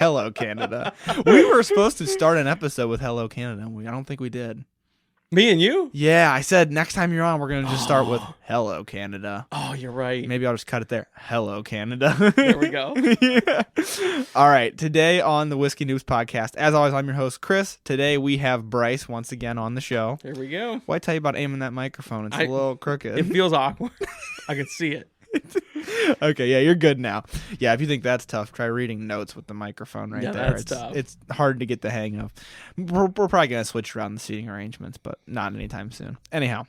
Hello, Canada. We were supposed to start an episode with Hello, Canada. I don't think we did. Me and you? Yeah, I said next time you're on, we're going to just start with Hello, Canada. Oh, you're right. Maybe I'll just cut it there. Hello, Canada. There we go. Yeah. All right. Today on the Whiskey Noobs podcast, as always, I'm your host, Chris. Today we have Bryce once again on the show. Here we go. Why tell you about aiming that microphone? It's a little crooked. It feels awkward. I can see it. Okay, yeah, you're good now. Yeah, if you think that's tough, try reading notes with the microphone right there. That's tough. It's hard to get the hang of. We're probably going to switch around the seating arrangements, but not anytime soon. Anyhow,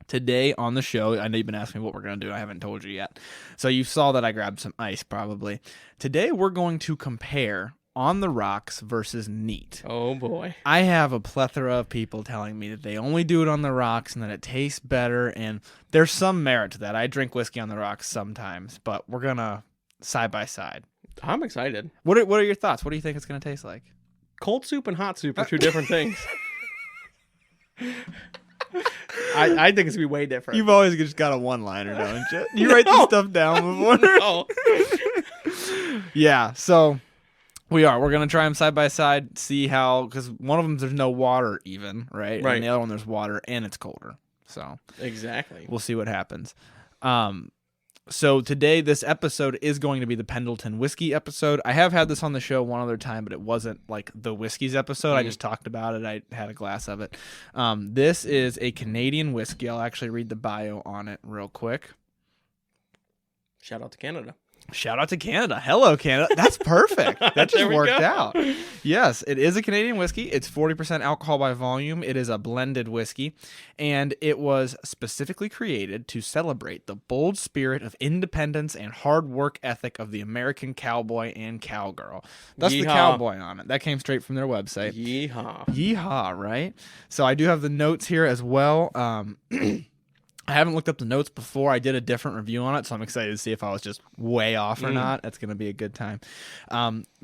today on the show, I know you've been asking me what we're going to do. I haven't told you yet. So you saw that I grabbed some ice probably. Today we're going to compare On the Rocks versus neat. Oh, boy. I have a plethora of people telling me that they only do it on the rocks and that it tastes better, and there's some merit to that. I drink whiskey on the rocks sometimes, but we're going to side by side. I'm excited. What are your thoughts? What do you think it's going to taste like? Cold soup and hot soup are two different things. I think it's going to be way different. You've always just got a one-liner, don't you? You write this stuff down before? No. Yeah, so... We're going to try them side by side, see how, because one of them there's no water even, right? Right. And the other one there's water and it's colder. So Exactly. we'll see what happens. So today, this episode is going to be the Pendleton Whisky episode. I have had this on the show one other time, but it wasn't like the whiskeys episode. I just talked about it. I had a glass of it. This is a Canadian whiskey. I'll actually read the bio on it real quick. Shout out to Canada. Shout out to Canada. Hello, Canada. That's perfect. That just worked out. Yes, it is a Canadian whiskey. It's 40% alcohol by volume. It is a blended whiskey, and it was specifically created to celebrate the bold spirit of independence and hard work ethic of the American cowboy and cowgirl. That's the cowboy on it. That came straight from their website. Yeehaw. Yeehaw, right? So I do have the notes here as well. I haven't looked up the notes before. I did a different review on it, so I'm excited to see if I was just way off or not. That's going to be a good time.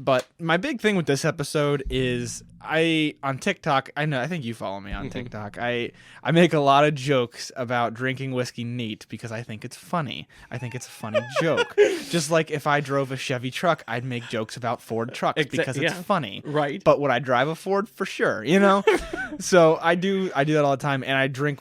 But my big thing with this episode is on TikTok, I think you follow me on TikTok. I make a lot of jokes about drinking whiskey neat because I think it's funny. I think it's a funny joke. Just like if I drove a Chevy truck, I'd make jokes about Ford trucks because it's funny. Right. But would I drive a Ford? For sure, So I do that all the time, and I drink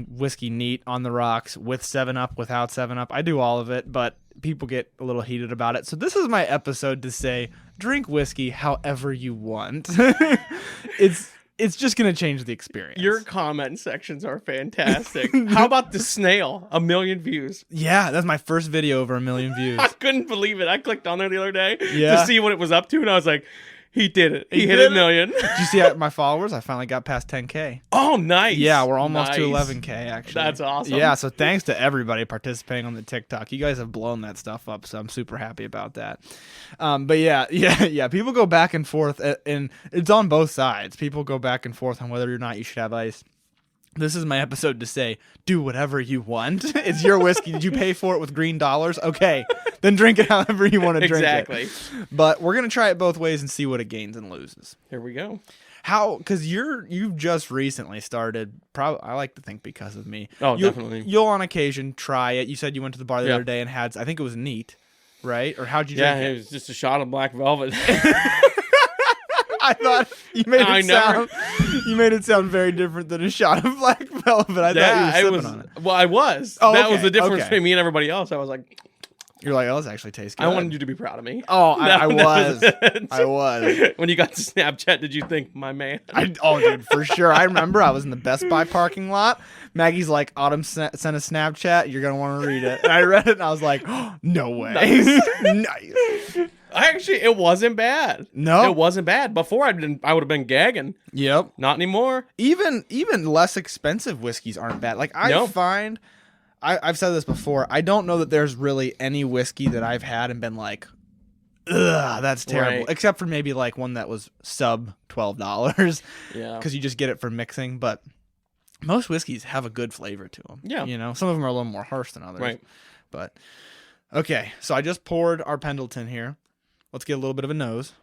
whiskey neat on the rocks with 7-Up, without 7-Up. I do all of it, but people get a little heated about it. So this is my episode to say, drink whiskey however you want. It's just going to change the experience. Your comment sections are fantastic. How about the snail? 1 million views. Yeah, that's my first video over 1 million views. I couldn't believe it. I clicked on there the other day Yeah. to see what it was up to, and I was like, he did it. He hit 1 million. Did you see my followers? I finally got past 10K. Oh, nice. Yeah, we're almost to 11K, actually. That's awesome. Yeah, so thanks to everybody participating on the TikTok. You guys have blown that stuff up, so I'm super happy about that. But yeah, people go back and forth, and it's on both sides. People go back and forth on whether or not you should have ice. This is my episode to say, do whatever you want. It's your whiskey. Did you pay for it with green dollars? Okay, then drink it however you want to drink Exactly. it. But we're going to try it both ways and see what it gains and loses. Here we go. How? Because you've just recently started. I like to think because of me. Oh, definitely. You'll on occasion try it. You said you went to the bar the Yeah. other day and had. I think it was neat, right? Or how'd you Yeah, drink it was just a shot of black velvet. I thought you made it sound very different than a shot of black velvet. I thought you were sipping on it. Well, I was. Oh, that okay, was the difference okay. between me and everybody else. I was like, You're like, oh, this actually tastes good. I wanted you to be proud of me. Oh, I That was. it. I was. When you got to Snapchat, did you think, my man? Dude, for sure. I remember I was in the Best Buy parking lot. Maggie's like, Autumn sent a Snapchat. You're going to want to read it. And I read it, and I was like, oh, no way. Nice. It wasn't bad. No? It wasn't bad. Before, I would have been gagging. Yep. Not anymore. Even less expensive whiskeys aren't bad. Like, I find... I've said this before. I don't know that there's really any whiskey that I've had and been like, ugh, that's terrible. Right. Except for maybe like one that was sub $12. Yeah. Because you just get it for mixing. But most whiskeys have a good flavor to them. Yeah. Some of them are a little more harsh than others. Right. But, okay. So I just poured our Pendleton here. Let's get a little bit of a nose.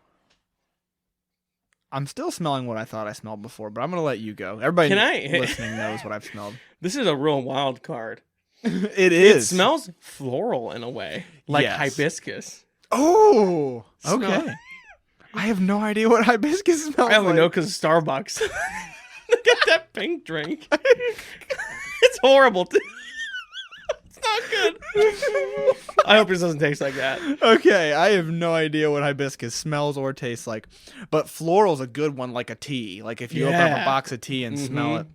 I'm still smelling what I thought I smelled before, but I'm going to let you go. Everybody listening knows what I've smelled. This is a real wild card. It is. It smells floral in a way, like hibiscus. Oh, okay. I have no idea what hibiscus smells I only like. know because of Starbucks. Look at that pink drink. It's horrible. It's not good. I hope it doesn't taste like that. Okay, I have no idea what hibiscus smells or tastes like. But floral's a good one, like a tea. Like if you open up a box of tea and smell it.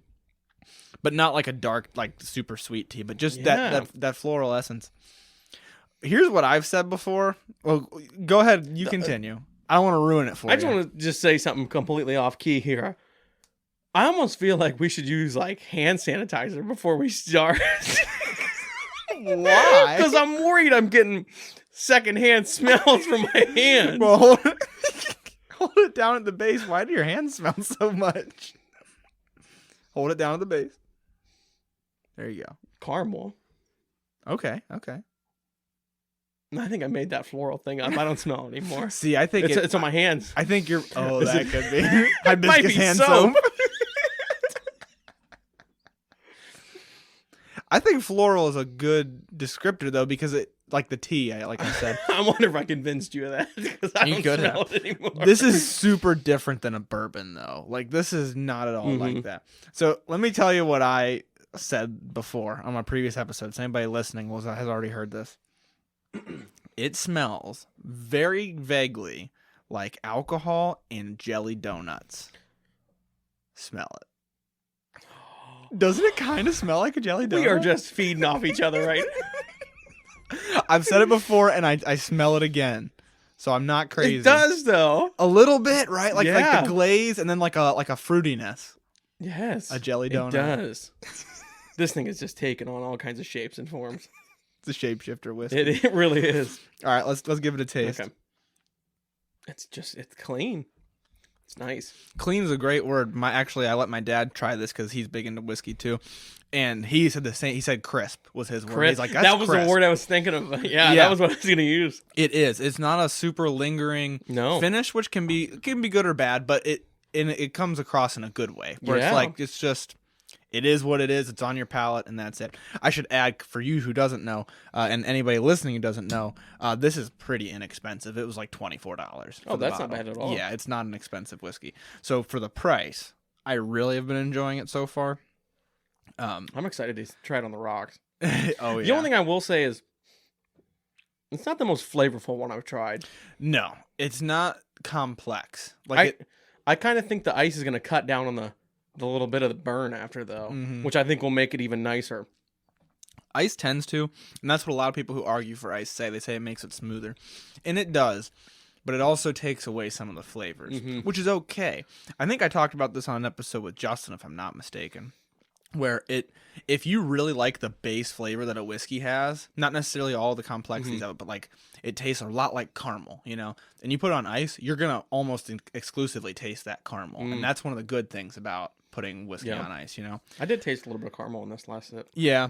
But not like a dark, like super sweet tea, but just that floral essence. Here's what I've said before. Well, go ahead. You continue. I don't want to ruin it for you. I just want to just say something completely off key here. I almost feel like we should use like hand sanitizer before we start. Why? Because I'm worried I'm getting secondhand smells from my hands. Well, hold it down at the base. Why do your hands smell so much? Hold it down at the base. There you go. Caramel. Okay. I think I made that floral thing up. I don't smell it anymore. See, I think it's on my hands. I think you're. Oh, Is that it- could be Might hibiscus be hand soap. soap. I think floral is a good descriptor though, because it, like the tea, like I said. I wonder if I convinced you of that because I You don't could smell have. it anymore. This is super different than a bourbon though. Like this is not at all like that. So let me tell you what I said before on my previous episodes. Anybody listening has already heard this. It smells very vaguely like alcohol and jelly donuts. Smell it. Doesn't it kind of smell like a jelly donut? We are just feeding off each other, right? I've said it before, and I smell it again. So I'm not crazy. It does, though. A little bit, right? Like Yeah. the glaze, and then like a fruitiness. Yes. A jelly donut. It does. This thing is just taking on all kinds of shapes and forms. It's a shapeshifter whiskey. It really is. All right, let's give it a taste. Okay. It's clean. It's nice. Clean is a great word. I let my dad try this because he's big into whiskey too, and he said the same. He said crisp was his word. He's like, that's that was crisp. the word I was thinking of. Yeah, that was what I was gonna use. It is. It's not a super lingering finish, which can be good or bad, but it comes across in a good way. Where it's like it is what it is. It's on your palate, and that's it. I should add, for you who doesn't know, and anybody listening who doesn't know, this is pretty inexpensive. It was like $24. Oh, that's not bad at all. Yeah, it's not an expensive whiskey. So for the price, I really have been enjoying it so far. I'm excited to try it on the rocks. Oh yeah. The only thing I will say is, it's not the most flavorful one I've tried. No, it's not complex. I kind of think the ice is gonna cut down on the little bit of the burn after, though, which I think will make it even nicer. Ice tends to, and that's what a lot of people who argue for ice say. They say it makes it smoother, and it does, but it also takes away some of the flavors, which is okay. I think I talked about this on an episode with Justin, if I'm not mistaken, where if you really like the base flavor that a whiskey has, not necessarily all the complexities of it, but like it tastes a lot like caramel, and you put it on ice, you're gonna almost exclusively taste that caramel, and that's one of the good things about putting whiskey on ice. I did taste a little bit of caramel in this last sip. Yeah,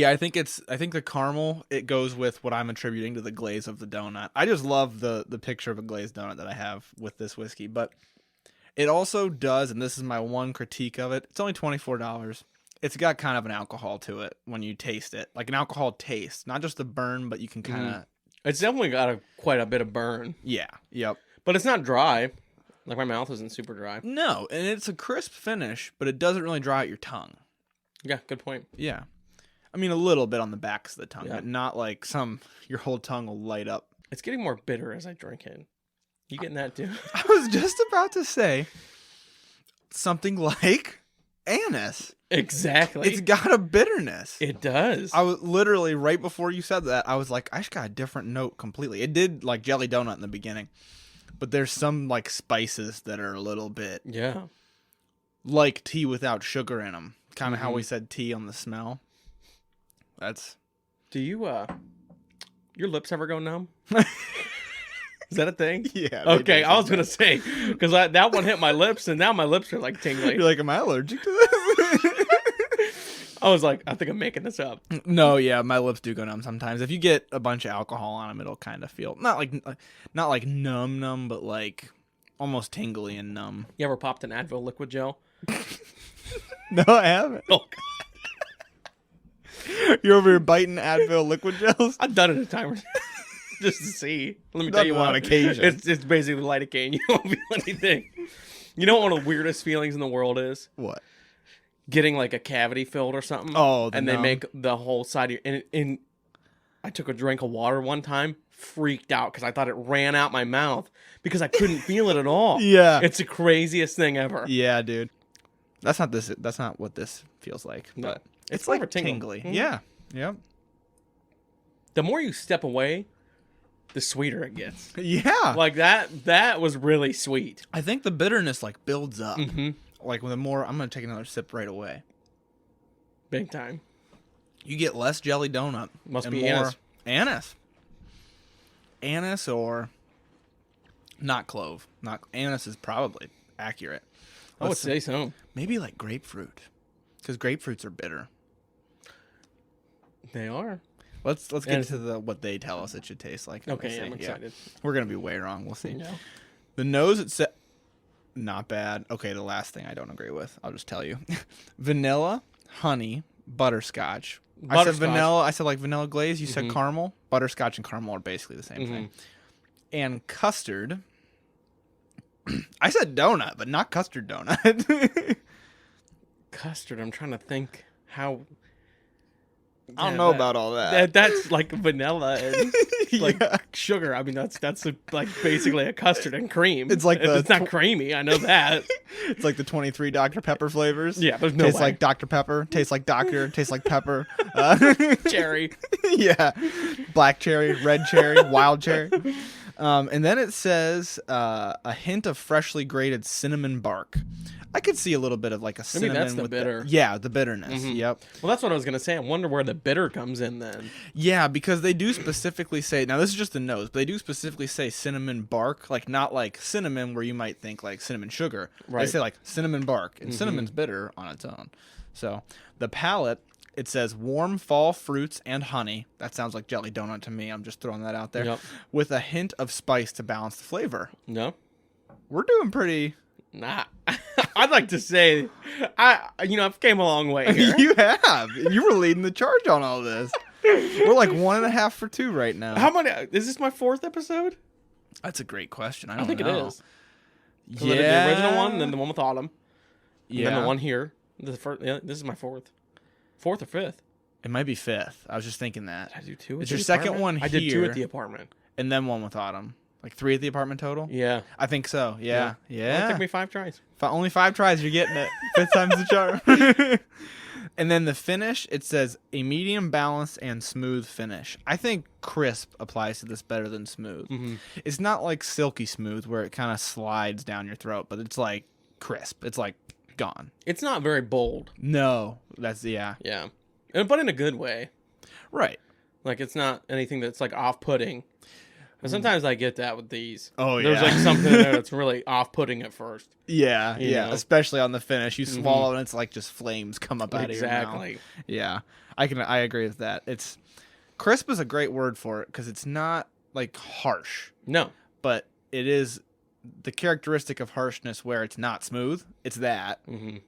I think the caramel, it goes with what I'm attributing to the glaze of the donut. I just love the picture of a glazed donut that I have with this whiskey, but it also does, and this is my one critique of it, it's only $24. It's got kind of an alcohol to it when you taste it, like an alcohol taste, not just the burn, but you can kind of. It's definitely got quite a bit of burn. Yeah. Yep. But it's not dry. Like, my mouth isn't super dry. No, and it's a crisp finish, but it doesn't really dry out your tongue. Yeah, good point. Yeah. I mean, a little bit on the backs of the tongue, but not like your whole tongue will light up. It's getting more bitter as I drink it. You getting that too? I was just about to say something like anise. Exactly. It's got a bitterness. It does. I was literally, right before you said that, I was like, I just got a different note completely. It did like jelly donut in the beginning, but there's some like spices that are a little bit like tea without sugar in them. Kind of how we said tea on the smell. Do you your lips ever go numb? Is that a thing? Yeah. Okay, I was gonna say, because that one hit my lips, and now my lips are like tingling. You're like, am I allergic to this? I was like, I think I'm making this up. No, yeah, my lips do go numb sometimes. If you get a bunch of alcohol on them, it'll kind of feel not like numb, but like almost tingly and numb. You ever popped an Advil liquid gel? No, I haven't. Oh, You're over here biting Advil liquid gels? I've done it a time or two. just to see. Let me Not tell you on what. occasion. It's basically light a cane. You won't feel anything. You know what one of the weirdest feelings in the world is? What? Getting like a cavity filled or something. Oh, and they make the whole side of your... And I took a drink of water one time, freaked out because I thought it ran out my mouth because I couldn't feel it at all. Yeah. It's the craziest thing ever. Yeah, dude. That's not what this feels like. No. But It's like more tingly. Mhm. Yeah. Yep. The more you step away, the sweeter it gets. Yeah. Like that was really sweet. I think the bitterness like builds up. Mm-hmm. Like the more I'm gonna take another sip right away. Big time. You get less jelly donut. Must and be more anise. Anise or not clove. Not anise is probably accurate. I would say so. Maybe like grapefruit, because grapefruits are bitter. They are. Let's get to what they tell us it should taste like. Okay, I'm excited. We're gonna be way wrong. We'll see. No. The nose it's not bad. Okay, the last thing I don't agree with. I'll just tell you. Vanilla, honey, butterscotch. I said vanilla. I said like vanilla glaze. You said caramel. Butterscotch and caramel are basically the same thing. And custard. I said donut, but not custard donut. Custard. I'm trying to think how. I don't know about all that. That's like vanilla and like sugar. I mean, that's like basically a custard and cream. It's like it's not creamy. I know that. It's like the 23 Dr. Pepper flavors. Yeah, there's no tastes way. like Dr. Pepper. Tastes like Doctor. Tastes like pepper. Cherry. Yeah, black cherry, red cherry, wild cherry. And then it says a hint of freshly grated cinnamon bark. I could see a little bit of like a cinnamon. Maybe that's the with bitter. The bitterness. Yep. Well, that's what I was gonna say. I wonder where the bitter comes in then. Yeah, because they do specifically say, now this is just the nose, but they do specifically say cinnamon bark, like not like cinnamon where you might think like cinnamon sugar. Right. They say like cinnamon bark, and cinnamon's bitter on its own. So the palate, it says warm fall fruits and honey. That sounds like jelly donut to me. I'm just throwing that out there. Yep. With a hint of spice to balance the flavor. No. We're doing pretty... Nah. I'd like to say, I've came a long way here. You have. You were leading the charge on all this. We're like 1.5 for 2 right now. How many? Is this my 4th episode? That's a great question. I I don't think know. it is. Yeah. The original one, then the one with Autumn. And then the one here. This is my 4th. 4th or 5th? It might be 5th. I was just thinking that. Did I do 2 at It's the your second apartment? one I did 2 here. at the apartment. And then one with Autumn. Like 3 at the apartment total? Yeah. I think so. Yeah. It took me 5 tries. Only 5 tries, you're getting it. 5th time's the charm. And then the finish, it says a medium balanced and smooth finish. I think crisp applies to this better than smooth. It's not like silky smooth where it kind of slides down your throat, but it's like crisp. It's like gone. It's not very bold. No. That's, yeah. Yeah. But in a good way. Right. Like, it's not anything that's like off-putting. And sometimes I get that with these. Oh, yeah. There's like something in there that's really off-putting at first. Yeah, You yeah. know? Especially on the finish. You swallow and it's like just flames come up out of your mouth. Exactly. Yeah. I agree with that. It's crisp is a great word for it because it's not like harsh, No. but it is the characteristic of harshness where it's not smooth. It's that,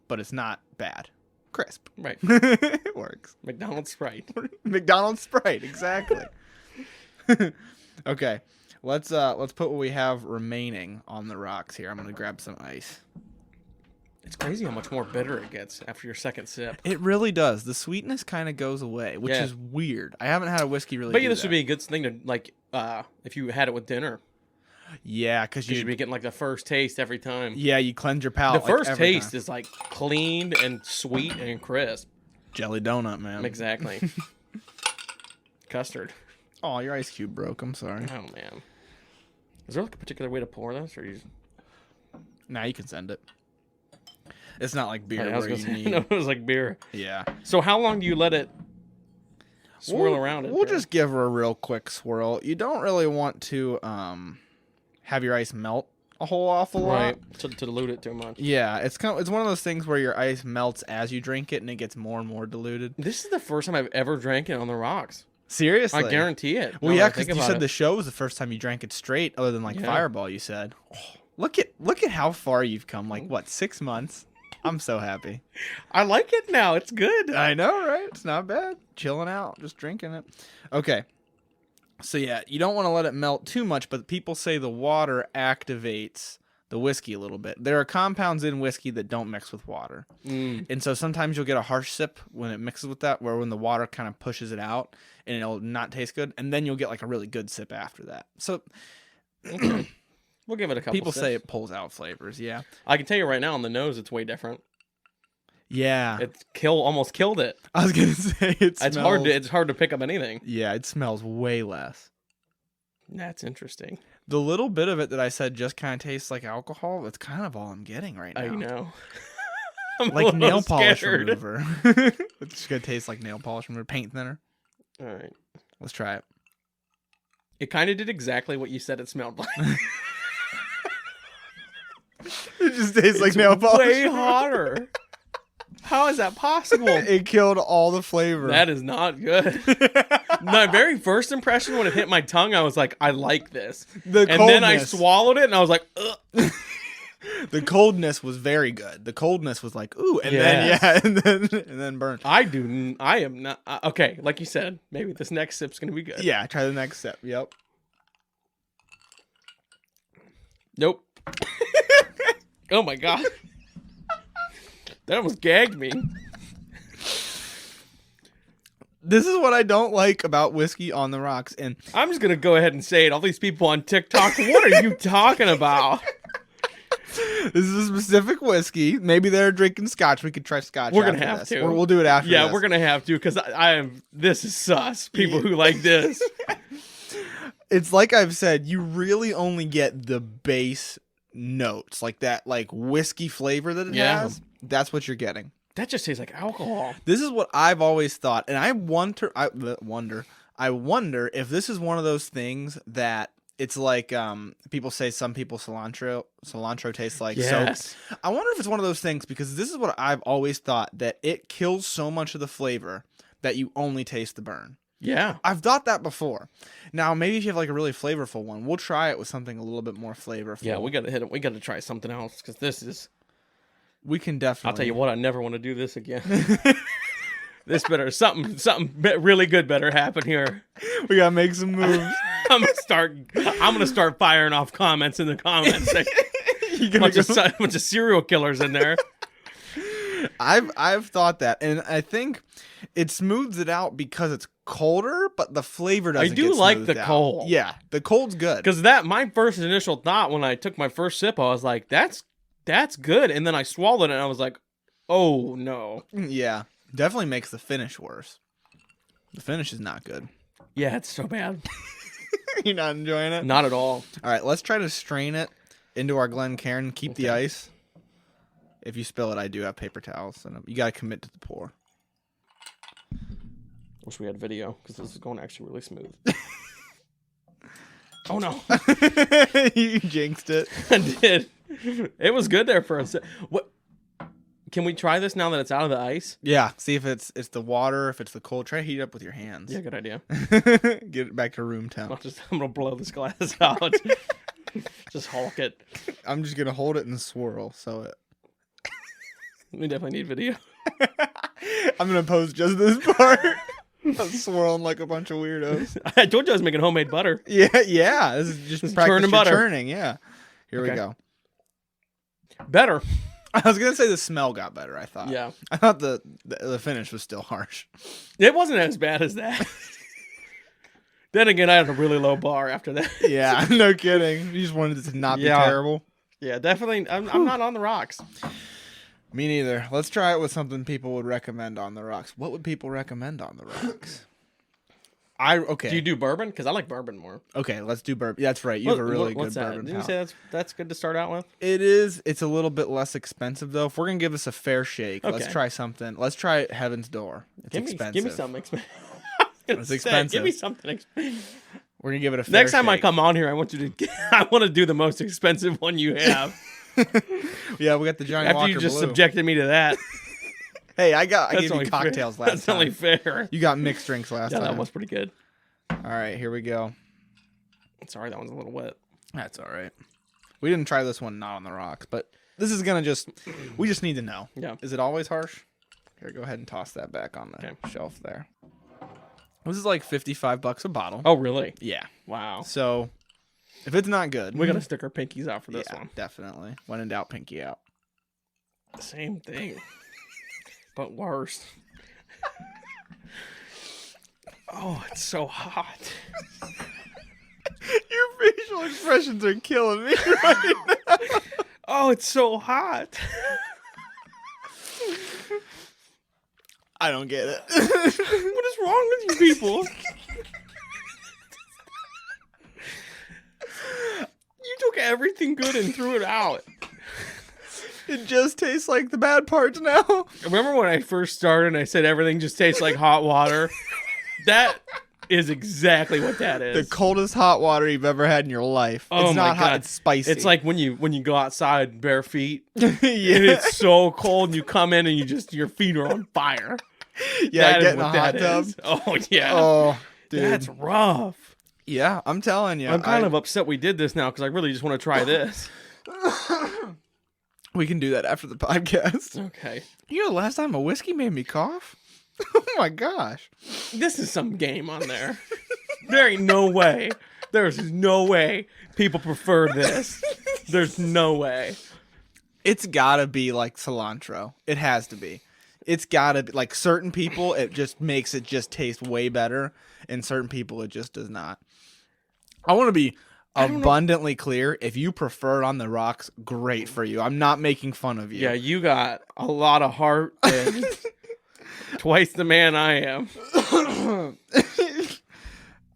but it's not bad. Crisp. Right. It works. McDonald's Sprite. McDonald's Sprite, exactly. Okay. Let's put what we have remaining on the rocks here. I'm gonna grab some ice. It's crazy how much more bitter it gets after your second sip. It really does. The sweetness kind of goes away, which is weird. I haven't had a whiskey really. But do yeah, this that. would be a good thing to like if you had it with dinner. Yeah, because You should be getting like the first taste every time. Yeah, you cleanse your palate. The first every taste time. is like clean and sweet and crisp. Jelly donut, man. Exactly. Custard. Oh, your ice cube broke. I'm sorry. Oh man. Is there like a particular way to pour this, or you? Now you can send it. It's not like beer I was where gonna you say, need. no, it was like beer. Yeah. So how long do you let it swirl around it? We'll just give her a real quick swirl. You don't really want to have your ice melt a whole awful lot. right to dilute it too much. Yeah, it's one of those things where your ice melts as you drink it and it gets more and more diluted. This is the first time I've ever drank it on the rocks. Seriously? I guarantee it. Well, now yeah, that I because think you about said it. the show was the first time you drank it straight, other than like Yeah. Fireball. You said, oh, look at how far you've come. Like what, 6 months? I'm so happy. I like it now. It's good. I know, right? It's not bad. Chilling out, just drinking it. Okay, So yeah, you don't want to let it melt too much, but people say the water activates the whiskey a little bit. There are compounds in whiskey that don't mix with water. And so sometimes you'll get a harsh sip when it mixes with that, where when the water kind of pushes it out and it'll not taste good. And then you'll get like a really good sip after that. So Okay. We'll give it a couple people sips. say it pulls out flavors. Yeah. I can tell you right now on the nose, it's way different. Yeah. It's almost killed it. I was going to say It's hard to pick up anything. Yeah, it smells way less. That's interesting. The little bit of it that I said just kind of tastes like alcohol, that's kind of all I'm getting right now. I know. Like nail polish remover. It's just going to taste like nail polish remover, paint thinner. All right. Let's try it. It kind of did exactly what you said it smelled like. It just tastes like nail polish. Way hotter. How is that possible? It killed all the flavor. That is not good. My very first impression when it hit my tongue, I was like, I like this. And then I swallowed it and I was like, ugh. The coldness was very good. The coldness was like, ooh, and then burn. I am not. Okay, like you said, maybe this next sip's going to be good. Yeah, try the next sip. Yep. Nope. Oh my God. That almost gagged me. This is what I don't like about whiskey on the rocks. And I'm just going to go ahead and say it. All these people on TikTok, what are you talking about? This is a specific whiskey. Maybe they're drinking scotch. We could try scotch. We're going to have to. Or we'll do it after Yeah, this. we're going to have to because this is sus. People who like this. It's like I've said, you really only get the base notes. Like that whiskey flavor that it has. That's what you're getting. That just tastes like alcohol. This is what I've always thought. And I wonder if this is one of those things that it's like people say some people cilantro tastes like soap. I wonder if it's one of those things because this is what I've always thought, that it kills so much of the flavor that you only taste the burn. Yeah. I've thought that before. Now, maybe if you have like a really flavorful one, we'll try it with something a little bit more flavorful. Yeah, we got to hit it. We got to try something else because this is... We can definitely... I'll tell you what, I never want to do this again. Something really good better happen here. We got to make some moves. I'm gonna start firing off comments in the comments section. Bunch of serial killers in there. I've thought that, and I think it smooths it out because it's colder, but the flavor doesn't. I do like the cold. Yeah, the cold's good. Because my first initial thought when I took my first sip, I was like, "That's good," and then I swallowed it, and I was like, "Oh no." Yeah, definitely makes the finish worse. The finish is not good. Yeah, it's so bad. You're not enjoying it? Not at all. All right, let's try to strain it into our Glencairn. Keep the ice. If you spill it, I do have paper towels. And you got to commit to the pour. Wish we had video, because this is going actually really smooth. Oh, no. You jinxed it. I did. It was good there for a sec. What? Can we try this now that it's out of the ice? Yeah. See if it's the water, if it's the cold. Try to heat it up with your hands. Yeah, good idea. Get it back to room temp. I'm going to blow this glass out. Just hulk it. I'm just going to hold it and swirl. So it... We definitely need video. I'm going to post just this part. I'm swirling like a bunch of weirdos. I told you I was making homemade butter. Yeah. This is just practice your churning. Yeah. Here we go. Better. I was going to say the smell got better, I thought. Yeah. I thought the finish was still harsh. It wasn't as bad as that. Then again, I had a really low bar after that. Yeah, no kidding. You just wanted it to not be terrible. Yeah, definitely. I'm not on the rocks. Me neither. Let's try it with something people would recommend on the rocks. What would people recommend on the rocks? Okay. Do you do bourbon? Because I like bourbon more. Okay, let's do bourbon. That's right. You have a really good bourbon. Did you say that's good to start out with? It is. It's a little bit less expensive though. If we're gonna give this a fair shake, let's try something. Let's try Heaven's Door. It's expensive. Give me something expensive. It's expensive. Give me something expensive. We're gonna give it a fair Next time shake. I come on here, I want to do the most expensive one you have. Yeah, we got the Johnny After Walker you just Blue. subjected me to that. Hey, I gave you cocktails last time. That's only fair. You got mixed drinks last time. Yeah, that was pretty good. All right, here we go. Sorry, that one's a little wet. That's all right. We didn't try this one not on the rocks, but this is gonna we just need to know. Yeah. Is it always harsh? Here, go ahead and toss that back on the shelf there. This is like $55 a bottle. Oh, really? Yeah. Wow. So if it's not good, We got to stick our pinkies out for this one. Definitely. When in doubt, pinky out. Same thing, but worse. Oh, it's so hot. Your facial expressions are killing me right now. Oh, it's so hot. I don't get it. What is wrong with you people? You took everything good and threw it out. It just tastes like the bad parts now. Remember when I first started and I said everything just tastes like hot water? That is exactly what that is. The coldest hot water you've ever had in your life. Oh it's my not hot, God. it's spicy. It's like when you go outside bare feet yeah. and it's so cold and you come in and your feet are on fire. Yeah, That is get in a what hot that tub. is. Oh yeah. Oh, dude. That's rough. Yeah, I'm telling you. I'm kind of upset we did this now because I really just want to try this. We can do that after the podcast. Okay. You know, the last time a whiskey made me cough? Oh my gosh. This is some game on there. There ain't no way. There's no way people prefer this. There's no way. It's gotta be like cilantro. It has to be. It's gotta be like certain people, it just makes it just taste way better, and certain people it just does not. I want to be abundantly clear. If you prefer it on the rocks, great for you. I'm not making fun of you. Yeah, you got a lot of heart and twice the man I am.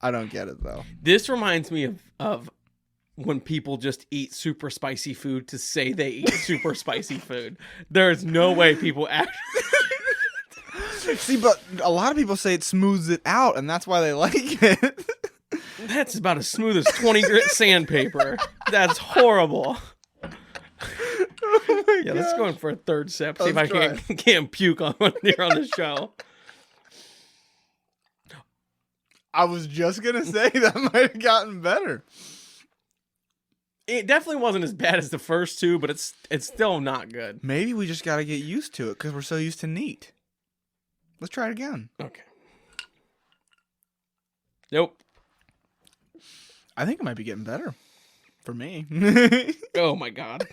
I don't get it though. This reminds me of when people just eat super spicy food to say they eat super spicy food. There's no way people actually... See, but a lot of people say it smooths it out, and that's why they like it. That's about as smooth as 20 grit sandpaper. That's horrible. Oh my Yeah, let's go in for a third sip. See if Let's I can't puke on here on the show. I was just gonna say that might have gotten better. It definitely wasn't as bad as the first two, but it's still not good. Maybe we just gotta get used to it because we're so used to neat. Let's try it again. Okay. Nope. I think it might be getting better for me. Oh my God.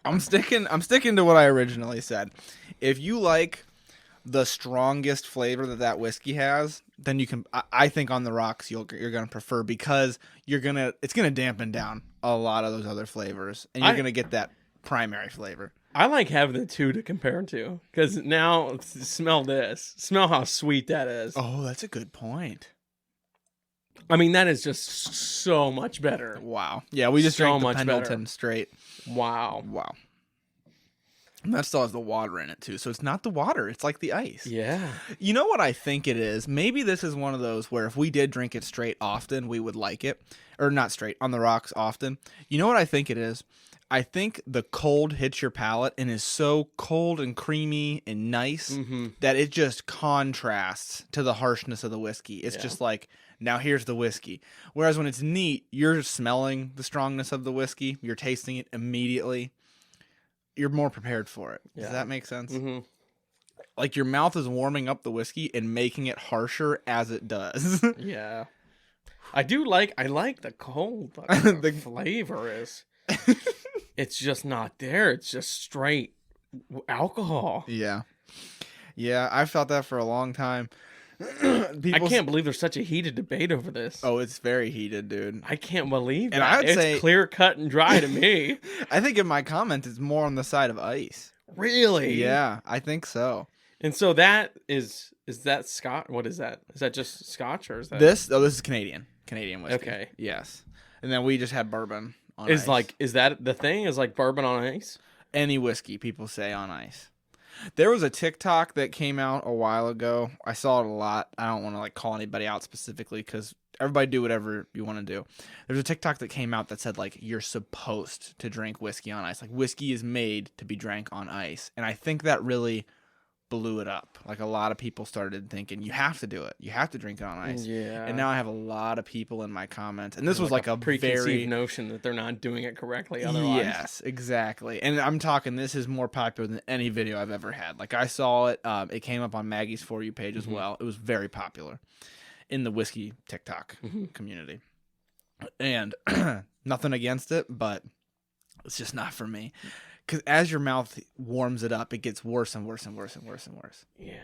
I'm sticking to what I originally said. If you like the strongest flavor that whiskey has, then you can. I think on the rocks you're gonna prefer because it's gonna dampen down a lot of those other flavors, and you're gonna get that primary flavor. I like having the two to compare to because now smell this. Smell how sweet that is. Oh, that's a good point. I mean, that is just so much better. Wow. Yeah, we just So drank the much Pendleton better. straight. Wow. Wow. And that still has the water in it too, so it's not the water; it's like the ice. Yeah. You know what I think it is? Maybe this is one of those where if we did drink it straight often, we would like it. Or not straight, on the rocks often. You know what I think it is? I think the cold hits your palate and is so cold and creamy and nice that it just contrasts to the harshness of the whiskey. It's just like, now here's the whiskey. Whereas when it's neat, you're smelling the strongness of the whiskey. You're tasting it immediately. You're more prepared for it. Yeah. Does that make sense? Mm-hmm. Like your mouth is warming up the whiskey and making it harsher as it does. Yeah. I like the cold, but the flavor is... It's just not there. It's just straight alcohol. Yeah. Yeah, I felt that for a long time. I can't believe there's such a heated debate over this. Oh, it's very heated, dude. I can't believe And that. I would It's say- clear cut and dry to me. I think in my comment it's more on the side of ice. Really? Yeah, I think so. And so that is that Scotch? What is that? Is that just Scotch or is that This is Canadian whiskey. Okay. Yes. And then we just had bourbon on is ice. like is that the thing? Is like bourbon on ice? Any whiskey people say on ice. There was a TikTok that came out a while ago. I saw it a lot. I don't want to like call anybody out specifically because everybody do whatever you want to do. There's a TikTok that came out that said like you're supposed to drink whiskey on ice. Like whiskey is made to be drank on ice. And I think that really blew it up. Like a lot of people started thinking, you have to do it. You have to drink it on ice. Yeah. And now I have a lot of people in my comments. And this was like a preconceived very notion that they're not doing it correctly otherwise. Yes, exactly. And I'm talking, this is more popular than any video I've ever had. Like I saw it. It came up on Maggie's For You page as well. It was very popular in the whiskey TikTok community. And nothing against it, but it's just not for me. Because as your mouth warms it up, it gets worse and worse and worse and worse and worse. Yeah.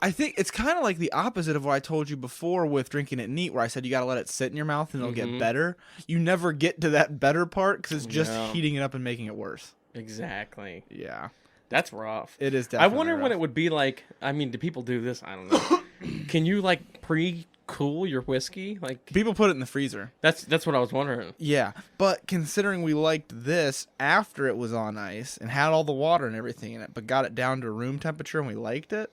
I think it's kind of like the opposite of what I told you before with drinking it neat, where I said you got to let it sit in your mouth and it'll get better. You never get to that better part because it's just heating it up and making it worse. Exactly. Yeah. That's rough. It is definitely I wonder rough. what it would be like. I mean, do people do this? I don't know. Can you like pre-cool your whiskey? Like People put it in the freezer. that's what I was wondering. Yeah, but considering we liked this after it was on ice and had all the water and everything in it, but got it down to room temperature and we liked it,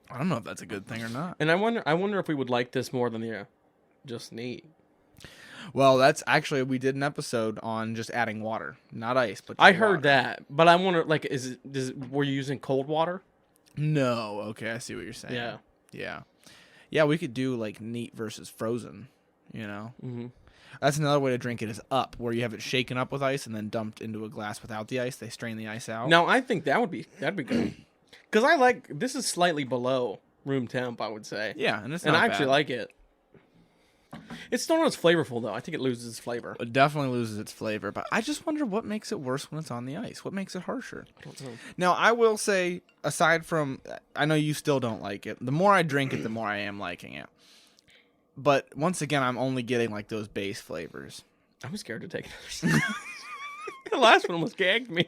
I don't know if that's a good thing or not. And I wonder if we would like this more than the just neat. Well, that's actually, we did an episode on just adding water, not ice, but I just heard water. that, but I wonder, like, were you using cold water? No, okay, I see what you're saying. Yeah, we could do like neat versus frozen, you know? Mm-hmm. That's another way to drink it is up, where you have it shaken up with ice and then dumped into a glass without the ice. They strain the ice out. Now, I think that'd be good. Because this is slightly below room temp, I would say. Yeah, and I actually like it. It's still not as flavorful, though. I think it loses its flavor. It definitely loses its flavor, but I just wonder what makes it worse when it's on the ice. What makes it harsher? I don't know. Now, I will say, aside from, I know you still don't like it. The more I drink it, the more I am liking it. But once again, I'm only getting like those base flavors. I'm scared to take another sip. The last one almost gagged me.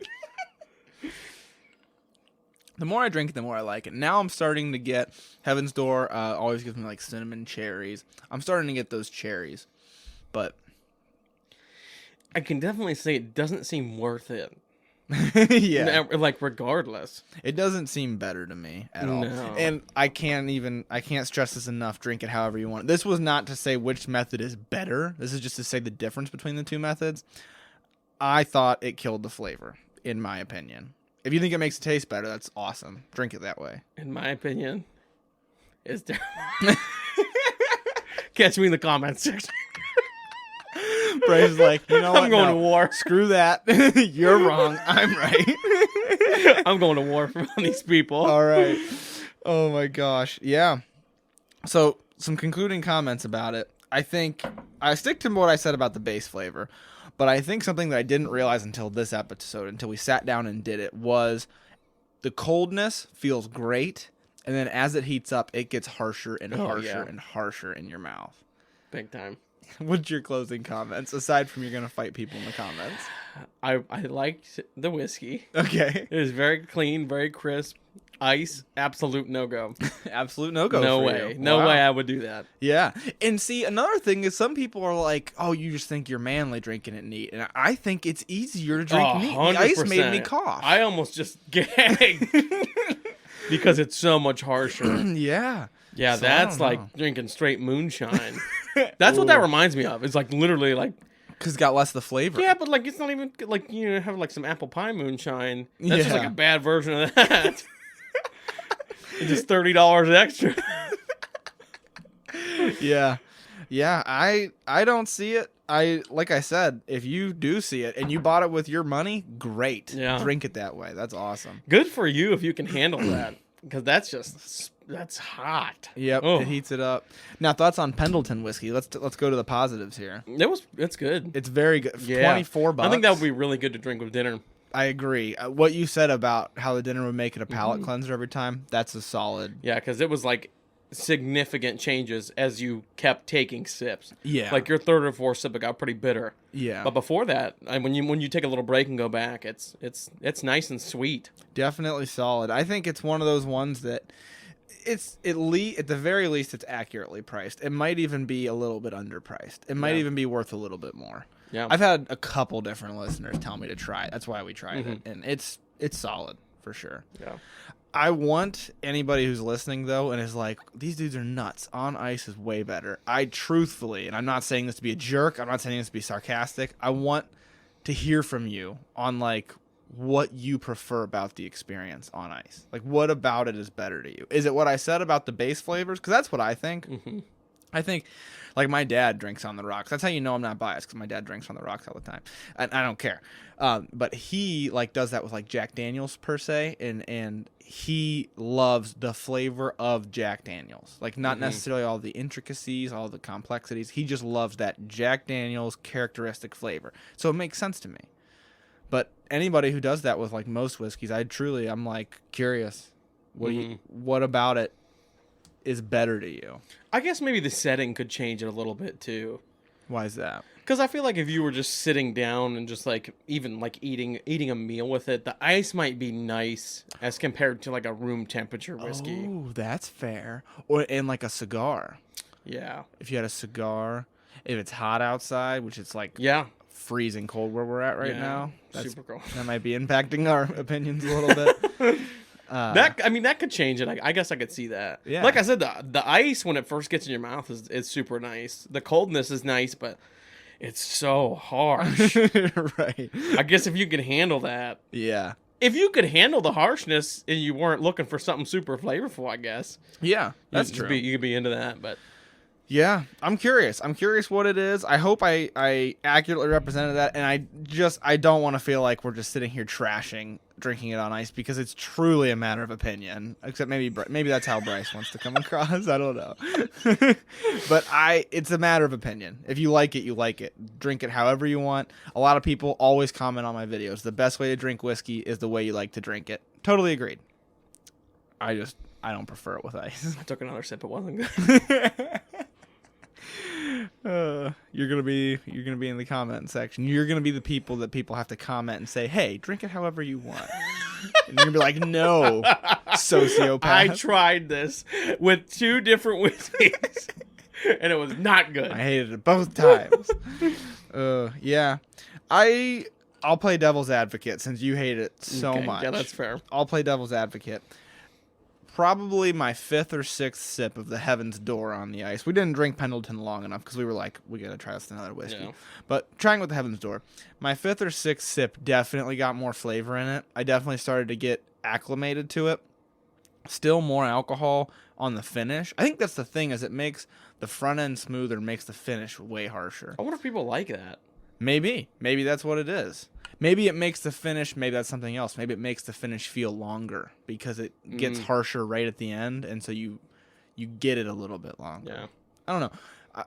The more I drink it, the more I like it. Now I'm starting to get, Heaven's Door always gives me like cinnamon cherries. I'm starting to get those cherries. But I can definitely say it doesn't seem worth it. yeah, Like, regardless. it doesn't seem better to me at all. No. And I can't stress this enough. Drink it however you want. This was not to say which method is better. This is just to say the difference between the two methods. I thought it killed the flavor, in my opinion. If you think it makes it taste better, that's awesome. Drink it that way. In my opinion, it's terrible. Catch me in the comments section. Bryce is like, you know what? I'm going No, to war. Screw that. You're wrong. I'm right. I'm going to war for these people. All right. Oh my gosh. Yeah. So some concluding comments about it. I think I stick to what I said about the base flavor, but I think something that I didn't realize until this episode, until we sat down and did it, was the coldness feels great, and then as it heats up, it gets harsher and harsher and harsher in your mouth. Big time. What's your closing comments, aside from you're going to fight people in the comments? I liked the whiskey. Okay. It was very clean, very crisp. Ice, absolute no-go. Absolute no-go No for way. you. No Wow. way I would do that. Yeah. And see, another thing is some people are like, oh, you just think you're manly drinking it neat. And I think it's easier to drink neat. The ice made me 100%. cough. I almost just gagged. Because it's so much harsher. Yeah. Yeah, So I that's don't like know. drinking straight moonshine. That's what that reminds me of. It's like literally like, Because it's got less of the flavor. yeah, but like it's not even like, you know, have like some apple pie moonshine. That's just like Yeah. a bad version of that. It's just $30 extra. Yeah. Yeah. I don't see it. Like I said, if you do see it and you bought it with your money, great. Yeah. Drink it that way. That's awesome. Good for you if you can handle that. Because that's hot. Yep. Oh. It heats it up. Now, thoughts on Pendleton whiskey. Let's go to the positives here. It's good. It's very good. Yeah. $24. I think that would be really good to drink with dinner. I agree. What you said about how the dinner would make it a palate cleanser every time, that's a solid. Yeah, because it was like significant changes as you kept taking sips. Yeah. Like your third or fourth sip, it got pretty bitter. Yeah. But before that, when you take a little break and go back, it's nice and sweet. Definitely solid. I think it's one of those ones that it's at the very least it's accurately priced. It might even be a little bit underpriced. It might even be worth a little bit more. Yeah. I've had a couple different listeners tell me to try it. That's why we tried it, and it's solid for sure. Yeah. I want anybody who's listening though and is like, these dudes are nuts. On ice is way better. I truthfully, and I'm not saying this to be a jerk, I'm not saying this to be sarcastic. I want to hear from you on like what you prefer about the experience on ice. Like, what about it is better to you? Is it what I said about the base flavors? Because that's what I think. Mm-hmm. I think, like, my dad drinks on the rocks. That's how you know I'm not biased, because my dad drinks on the rocks all the time. And I don't care. But he, like, does that with, like, Jack Daniels, per se. And he loves the flavor of Jack Daniels. Like, not necessarily all the intricacies, all the complexities. He just loves that Jack Daniels characteristic flavor. So it makes sense to me. But anybody who does that with, like, most whiskeys, I'm, like, curious. What about it is better to you? I guess maybe the setting could change it a little bit, too. Why is that? Because I feel like if you were just sitting down and just, like, even, like, eating a meal with it, the ice might be nice as compared to, like, a room temperature whiskey. Oh, that's fair. And, like, a cigar. Yeah. If you had a cigar, if it's hot outside, which it's, like... Yeah. Freezing cold where we're at right now. Super cold. That might be impacting our opinions a little bit. That could change it. I guess I could see that. Yeah. Like I said, the ice when it first gets in your mouth is super nice. The coldness is nice, but it's so harsh. Right. I guess if you could handle that. Yeah. If you could handle the harshness and you weren't looking for something super flavorful, I guess. Yeah, that's true. You could be into that, but. Yeah, I'm curious. I'm curious what it is. I hope I accurately represented that, and I don't want to feel like we're just sitting here trashing drinking it on ice, because it's truly a matter of opinion. Except maybe that's how Bryce wants to come across. I don't know. But it's a matter of opinion. If you like it, you like it. Drink it however you want. A lot of people always comment on my videos, the best way to drink whiskey is the way you like to drink it. Totally agreed. I don't prefer it with ice. I took another sip. It wasn't good. You're gonna be in the comment section. You're gonna be the people that people have to comment and say, "Hey, drink it however you want." And you're gonna be like, "No, sociopath." I tried this with 2 different whiskeys, and it was not good. I hated it both times. Yeah, I'll play devil's advocate since you hate it so much. Yeah, that's fair. I'll play devil's advocate. Probably my 5th or 6th sip of the Heaven's Door on the ice. We didn't drink Pendleton long enough because we were like, we got to try this another whiskey. Yeah. But trying with the Heaven's Door, my 5th or 6th sip definitely got more flavor in it. I definitely started to get acclimated to it. Still more alcohol on the finish. I think that's the thing, is it makes the front end smoother, makes the finish way harsher. I wonder if people like that. Maybe that's what it is. Maybe it makes the finish, maybe that's something else. Maybe it makes the finish feel longer because it gets harsher right at the end, and so you get it a little bit longer. Yeah. I don't know.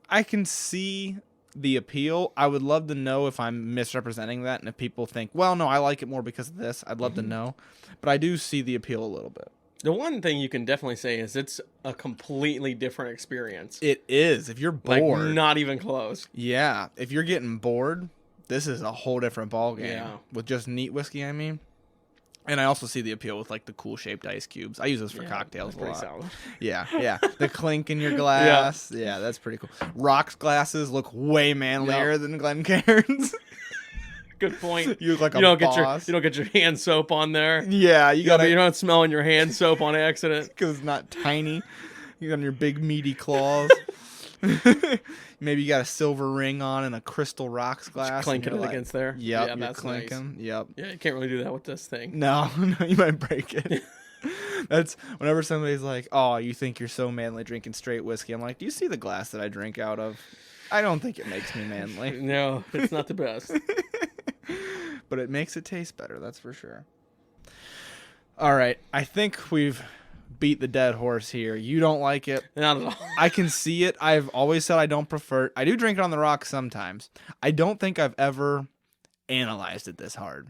I can see the appeal. I would love to know if I'm misrepresenting that, and if people think, well, no, I like it more because of this. I'd love to know. But I do see the appeal a little bit. The one thing you can definitely say is it's a completely different experience. It is. If you're bored. Like, not even close. Yeah. If you're getting bored, this is a whole different ballgame. Yeah. With just neat whiskey, I mean. And I also see the appeal with, like, the cool shaped ice cubes. I use those for cocktails a lot. Solid. Yeah. The clink in your glass. Yeah, that's pretty cool. Rocks glasses look way manlier than Glencairns. Good point. You look like you a don't boss. You don't get your hand soap on there. Yeah, you're not smelling your hand soap on accident because it's not tiny. You got your big meaty claws. Maybe you got a silver ring on and a crystal rocks glass. Just clinking it against there. Yep, yeah, that's clinking. Nice. Yep. Yeah, you can't really do that with this thing. No, you might break it. That's whenever somebody's like, "Oh, you think you're so manly drinking straight whiskey?" I'm like, "Do you see the glass that I drink out of? I don't think it makes me manly." No, it's not the best. But it makes it taste better, that's for sure. All right, I think we've beat the dead horse here. You don't like it. Not at all. I can see it. I've always said I don't prefer it. I do drink it on the rocks sometimes. I don't think I've ever analyzed it this hard.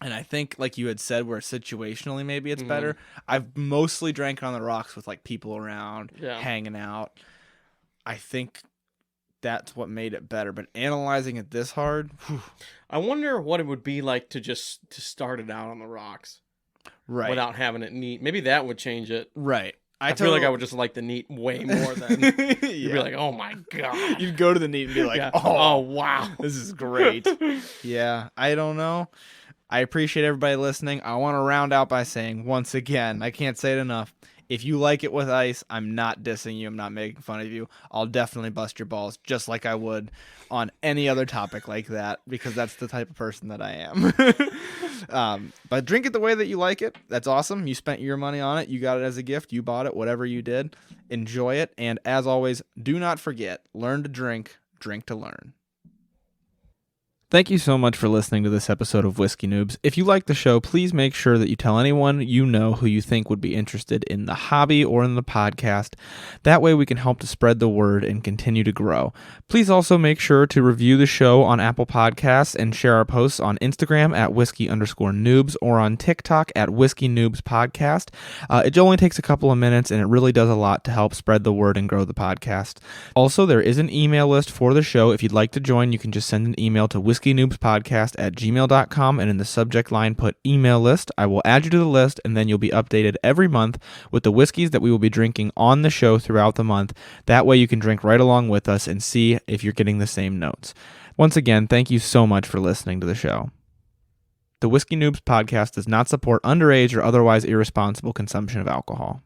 And I think, like you had said, where situationally maybe it's better. I've mostly drank it on the rocks with, like, people around, hanging out. I think that's what made it better. But analyzing it this hard, whew. I wonder what it would be like to start it out on the rocks, right? Without having it neat. Maybe that would change it, right? I feel like I would just like the neat way more than you'd be like, oh my god. You'd go to the neat and be like, oh wow, this is great. Yeah, I don't know. I appreciate everybody listening. I want to round out by saying once again, I can't say it enough. If you like it with ice, I'm not dissing you. I'm not making fun of you. I'll definitely bust your balls just like I would on any other topic like that, because that's the type of person that I am. But drink it the way that you like it. That's awesome. You spent your money on it. You got it as a gift. You bought it, whatever you did. Enjoy it. And as always, do not forget, learn to drink to learn. Thank you so much for listening to this episode of Whiskey Noobs. If you like the show, please make sure that you tell anyone you know who you think would be interested in the hobby or in the podcast. That way we can help to spread the word and continue to grow. Please also make sure to review the show on Apple Podcasts and share our posts on Instagram at whiskey_noobs or on TikTok at Whiskey Noobs Podcast. It only takes a couple of minutes, and it really does a lot to help spread the word and grow the podcast. Also, there is an email list for the show. If you'd like to join, you can just send an email to whiskeynoobspodcast@gmail.com and in the subject line put email list. I will add you to the list, and then you'll be updated every month with the whiskeys that we will be drinking on the show throughout the month. That way you can drink right along with us and see if you're getting the same notes. Once again, thank you so much for listening to the show. The Whiskey Noobs podcast does not support underage or otherwise irresponsible consumption of alcohol.